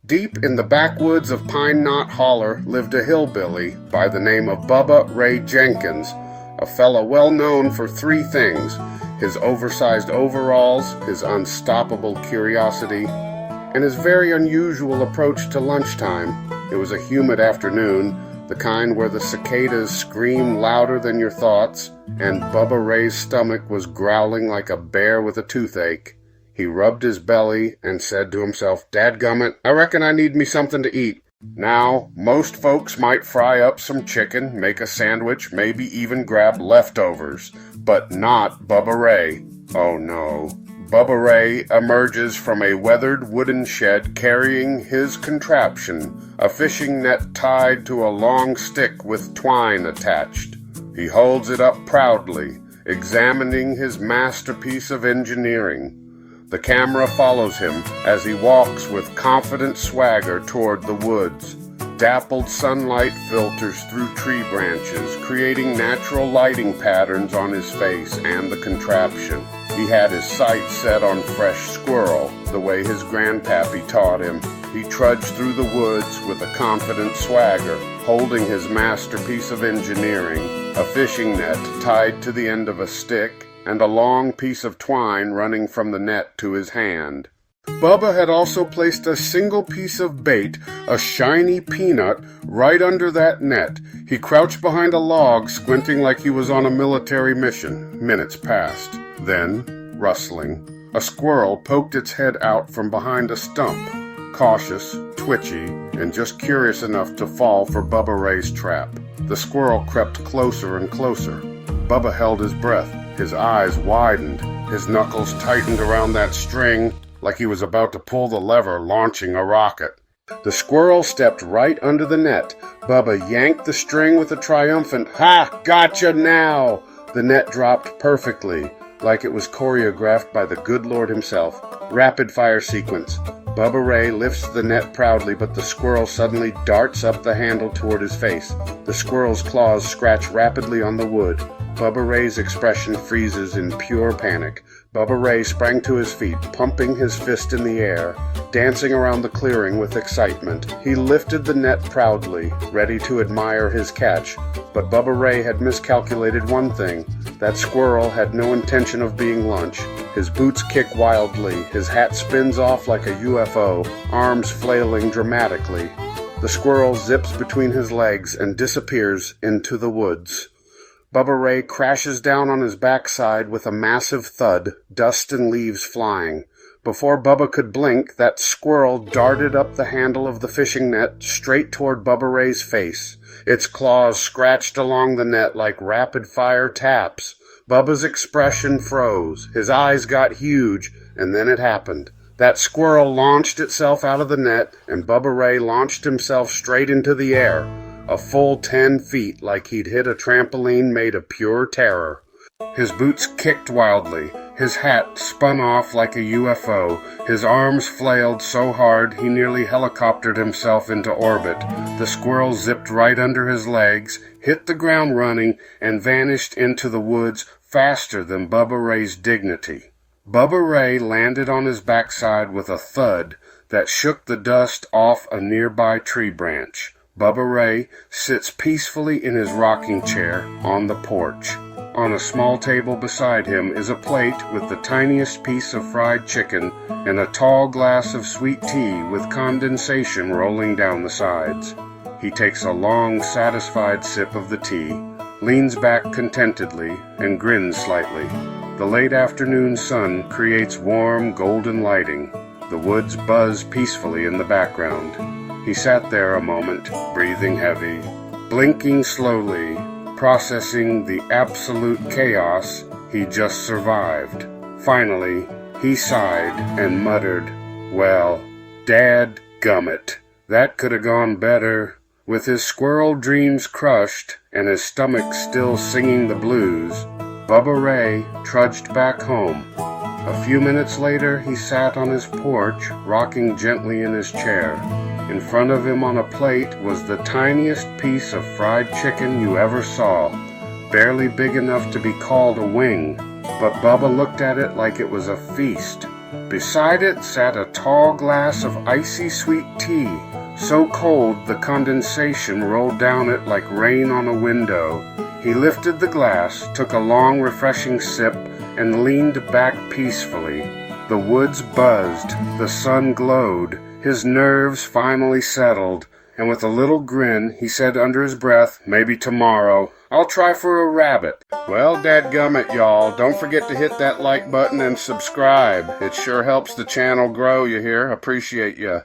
Deep in the backwoods of Pine Knot Holler lived a hillbilly by the name of Bubba Ray Jenkins, a fella well known for three things: his oversized overalls, his unstoppable curiosity, and his very unusual approach to lunchtime. It was a humid afternoon, the kind where the cicadas scream louder than your thoughts, and Bubba Ray's stomach was growling like a bear with a toothache. He rubbed his belly and said to himself, "Dadgummit, I reckon I need me something to eat." Now, most folks might fry up some chicken, make a sandwich, maybe even grab leftovers, but not Bubba Ray. Oh no. Bubba Ray emerges from a weathered wooden shed carrying his contraption, a fishing net tied to a long stick with twine attached. He holds it up proudly, examining his masterpiece of engineering. The camera follows him as he walks with confident swagger toward the woods. Dappled sunlight filters through tree branches, creating natural lighting patterns on his face and the contraption. He had his sights set on fresh squirrel, the way his grandpappy taught him. He trudged through the woods with a confident swagger, holding his masterpiece of engineering, a fishing net tied to the end of a stick, and a long piece of twine running from the net to his hand. Bubba had also placed a single piece of bait, a shiny peanut, right under that net. He crouched behind a log, squinting like he was on a military mission. Minutes passed. Then, rustling, a squirrel poked its head out from behind a stump, cautious, twitchy, and just curious enough to fall for Bubba Ray's trap. The squirrel crept closer and closer. Bubba held his breath. His eyes widened, his knuckles tightened around that string like he was about to pull the lever launching a rocket. The squirrel stepped right under the net. Bubba yanked the string with a triumphant, "Ha! Gotcha now!" The net dropped perfectly, like it was choreographed by the good Lord himself. Rapid fire sequence. Bubba Ray lifts the net proudly, but the squirrel suddenly darts up the handle toward his face. The squirrel's claws scratch rapidly on the wood. Bubba Ray's expression freezes in pure panic. Bubba Ray sprang to his feet, pumping his fist in the air, dancing around the clearing with excitement. He lifted the net proudly, ready to admire his catch. But Bubba Ray had miscalculated one thing. That squirrel had no intention of being lunch. His boots kick wildly, his hat spins off like a UFO, arms flailing dramatically. The squirrel zips between his legs and disappears into the woods. Bubba Ray crashes down on his backside with a massive thud, dust and leaves flying. Before Bubba could blink, that squirrel darted up the handle of the fishing net straight toward Bubba Ray's face. Its claws scratched along the net like rapid-fire taps. Bubba's expression froze. His eyes got huge, and then it happened. That squirrel launched itself out of the net, and Bubba Ray launched himself straight into the air. A full 10 feet, like he'd hit a trampoline made of pure terror. His boots kicked wildly. His hat spun off like a UFO. His arms flailed so hard he nearly helicoptered himself into orbit. The squirrel zipped right under his legs, hit the ground running, and vanished into the woods faster than Bubba Ray's dignity. Bubba Ray landed on his backside with a thud that shook the dust off a nearby tree branch. Bubba Ray sits peacefully in his rocking chair on the porch. On a small table beside him is a plate with the tiniest piece of fried chicken and a tall glass of sweet tea with condensation rolling down the sides. He takes a long, satisfied sip of the tea, leans back contentedly, and grins slightly. The late afternoon sun creates warm, golden lighting. The woods buzz peacefully in the background. He sat there a moment, breathing heavy, blinking slowly, processing the absolute chaos he just survived. Finally, he sighed and muttered, "Well, dadgummit, that could have gone better." With his squirrel dreams crushed and his stomach still singing the blues, Bubba Ray trudged back home. A few minutes later, he sat on his porch, rocking gently in his chair. In front of him on a plate was the tiniest piece of fried chicken you ever saw, barely big enough to be called a wing, but Bubba looked at it like it was a feast. Beside it sat a tall glass of icy sweet tea, so cold the condensation rolled down it like rain on a window. He lifted the glass, took a long, refreshing sip, and leaned back peacefully. The woods buzzed, the sun glowed, his nerves finally settled, and with a little grin, he said under his breath, "Maybe tomorrow I'll try for a rabbit." Well, dadgummit, y'all, don't forget to hit that like button and subscribe. It sure helps the channel grow, you hear? Appreciate ya.